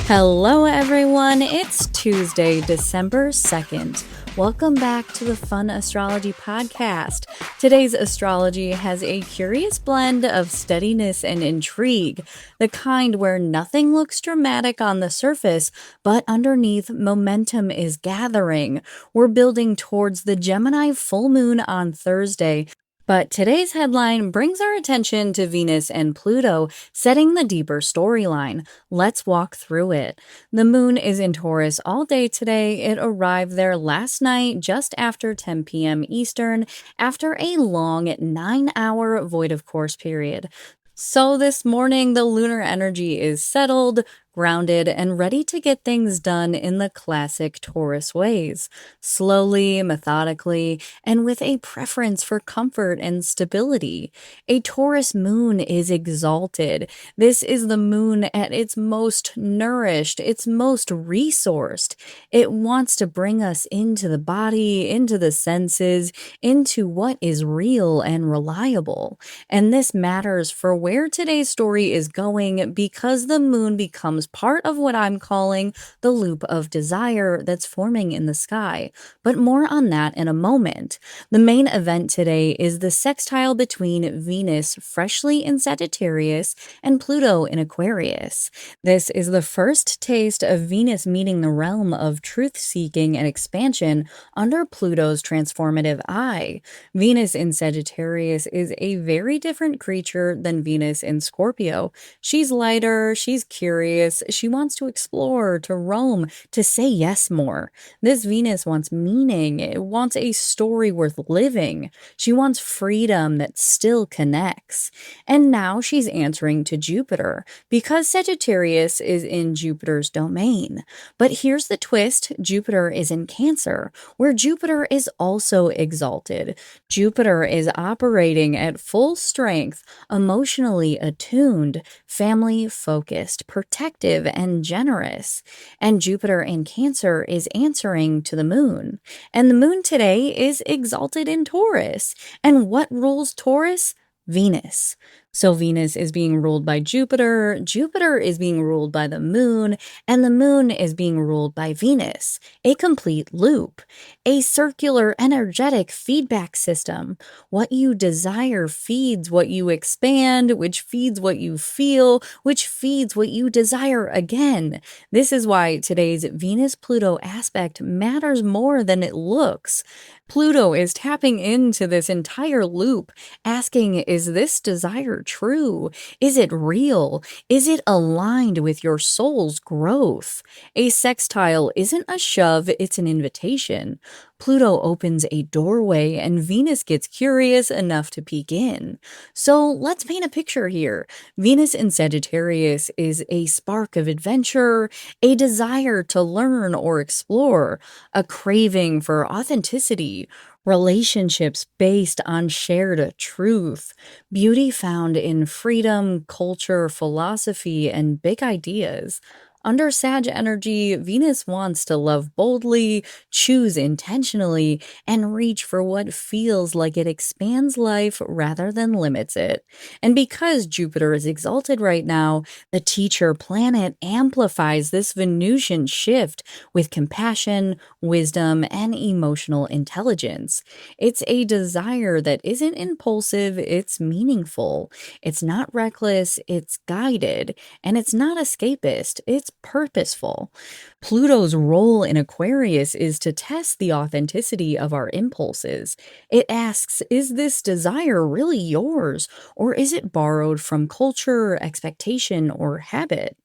Hello, everyone. It's Tuesday, December 2nd. Welcome back to the Fun Astrology Podcast. Today's astrology has a curious blend of steadiness and intrigue, the kind where nothing looks dramatic on the surface, but underneath, momentum is gathering. We're building towards the Gemini full moon on Thursday. But today's headline brings our attention to Venus and Pluto, setting the deeper storyline. Let's walk through it. The moon is in Taurus all day today. It arrived there last night just after 10 p.m. Eastern, after a long 9-hour void of course period. So this morning, the lunar energy is settled, grounded, and ready to get things done in the classic Taurus ways. Slowly, methodically, and with a preference for comfort and stability. A Taurus moon is exalted. This is the moon at its most nourished, its most resourced. It wants to bring us into the body, into the senses, into what is real and reliable. And this matters for where today's story is going because the moon becomes part of what I'm calling the loop of desire that's forming in the sky. But more on that in a moment. The main event today is the sextile between Venus, freshly in Sagittarius, and Pluto in Aquarius. This is the first taste of Venus meeting the realm of truth-seeking and expansion under Pluto's transformative eye. Venus in Sagittarius is a very different creature than Venus in Scorpio. She's lighter, she's curious, she wants to explore, to roam, to say yes more. This Venus wants meaning, it wants a story worth living. She wants freedom that still connects. And now she's answering to Jupiter, because Sagittarius is in Jupiter's domain. But here's the twist, Jupiter is in Cancer, where Jupiter is also exalted. Jupiter is operating at full strength, emotionally attuned, family-focused, protective, and generous. And Jupiter in Cancer is answering to the moon. And the moon today is exalted in Taurus. And what rules Taurus? Venus. So Venus is being ruled by Jupiter, Jupiter is being ruled by the moon, and the moon is being ruled by Venus. A complete loop. A circular energetic feedback system. What you desire feeds what you expand, which feeds what you feel, which feeds what you desire again. This is why today's Venus-Pluto aspect matters more than it looks. Pluto is tapping into this entire loop, asking, is this desire true? Is it real? Is it aligned with your soul's growth? A sextile isn't a shove, it's an invitation. Pluto opens a doorway and Venus gets curious enough to peek in. So let's paint a picture here. Venus in Sagittarius is a spark of adventure, a desire to learn or explore, a craving for authenticity, relationships based on shared truth, beauty found in freedom, culture, philosophy, and big ideas. Under Sag energy, Venus wants to love boldly, choose intentionally, and reach for what feels like it expands life rather than limits it. And because Jupiter is exalted right now, the teacher planet amplifies this Venusian shift with compassion, wisdom, and emotional intelligence. It's a desire that isn't impulsive, it's meaningful. It's not reckless, it's guided. And it's not escapist, it's purposeful. Pluto's role in Aquarius is to test the authenticity of our impulses. It asks, is this desire really yours, or is it borrowed from culture, expectation, or habit?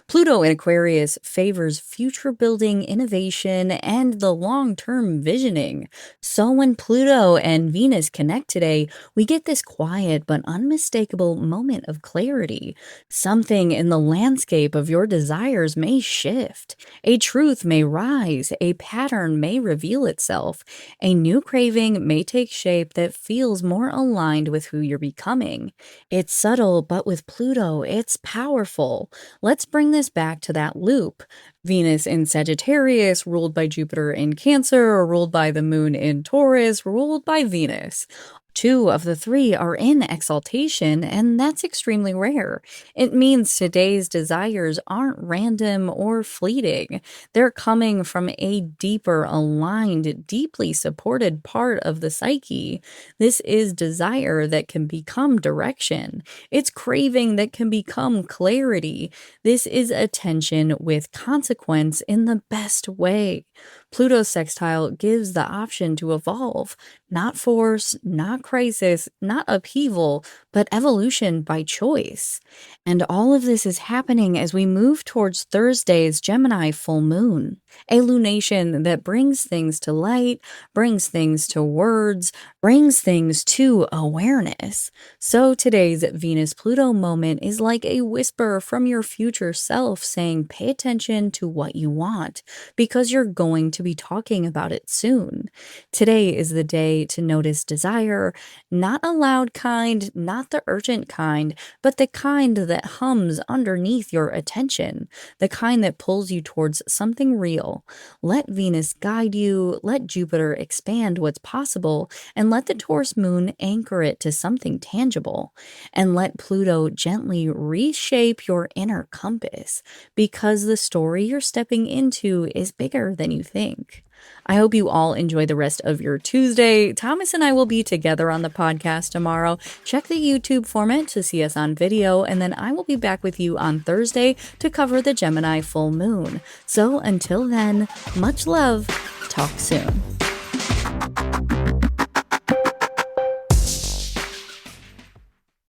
Pluto in Aquarius favors future building, innovation, and the long-term visioning. So when Pluto and Venus connect today, we get this quiet but unmistakable moment of clarity. Something in the landscape of your desires may shift. A truth may rise, a pattern may reveal itself, a new craving may take shape that feels more aligned with who you're becoming. It's subtle, but with Pluto, it's powerful. Let's bring this back to that loop. Venus in Sagittarius, ruled by Jupiter in Cancer, or ruled by the moon in Taurus, ruled by Venus. 2 of the 3 are in exaltation, and that's extremely rare. It means today's desires aren't random or fleeting. They're coming from a deeper, aligned, deeply supported part of the psyche. This is desire that can become direction. It's craving that can become clarity. This is attention with consequence in the best way. Pluto's sextile gives the option to evolve, not force, not crisis, not upheaval, but evolution by choice. And all of this is happening as we move towards Thursday's Gemini full moon, a lunation that brings things to light, brings things to words, brings things to awareness. So today's Venus-Pluto moment is like a whisper from your future self saying, pay attention to what you want, because you're going to be talking about it soon. Today is the day to notice desire, not a loud kind, not the urgent kind, but the kind that hums underneath your attention, the kind that pulls you towards something real. Let Venus guide you, let Jupiter expand what's possible, and let the Taurus moon anchor it to something tangible. And let Pluto gently reshape your inner compass, because the story you're stepping into is bigger than you think. I hope you all enjoy the rest of your Tuesday. Thomas and I will be together on the podcast tomorrow. Check the YouTube format to see us on video, and then I will be back with you on Thursday to cover the Gemini full moon. So until then, much love. Talk soon.